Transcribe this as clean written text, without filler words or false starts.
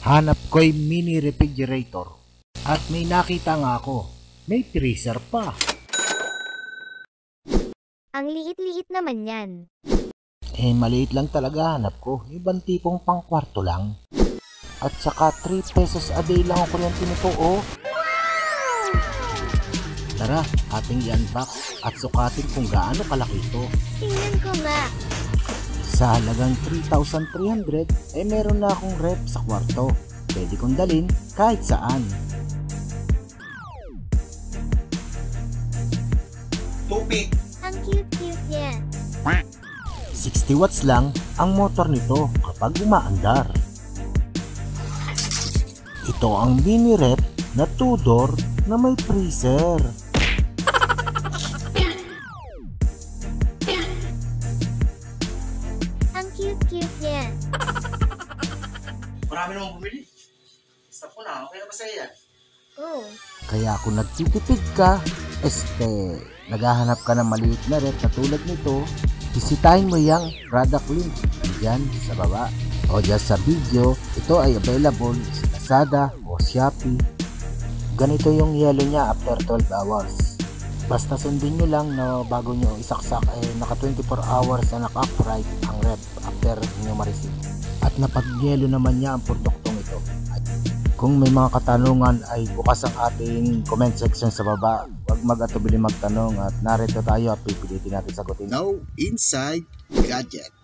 Hanap ko'y mini refrigerator. At may nakita nga ako. May freezer pa. Ang liit-liit naman yan. Maliit lang talaga hanap ko. Ibang tipong pangkwarto lang. At saka 3 pesos a day lang ang kuryente nito, oh. Tara, ating i-unbox at sukatin kung gaano kalaki ito. Tingnan ko nga. Sa halagang 3,300, meron na akong rep sa kwarto. Pwede kong dalhin kahit saan. Tupik! Ang cute-cute niya. 60 watts lang ang motor nito kapag umaandar. Ito ang mini rep na 2-door na may freezer. Ang cute-cute niya. Marami namang bumili. Stop ko na, okay na ba sa'yo yan? Oh. Kaya kung nagtitipid ka, naghahanap ka ng maliit na rep na tulad nito, bisitahin mo yung product link dyan sa baba. O dyan sa video, ito ay available sa Lazada o Shopee. Ganito yung yellow niya after 12 hours. Basta sundin nyo lang na bago nyo isaksak naka 24 hours na naka-upright ang rep after nyo ma-receive. At napag-yellow naman niya ang produktong ito. Kung may mga katanungan ay bukas ang ating comment section sa baba. Huwag mag-atubili magtanong at narito tayo at pipilitin natin sagutin. No Inside Gadget.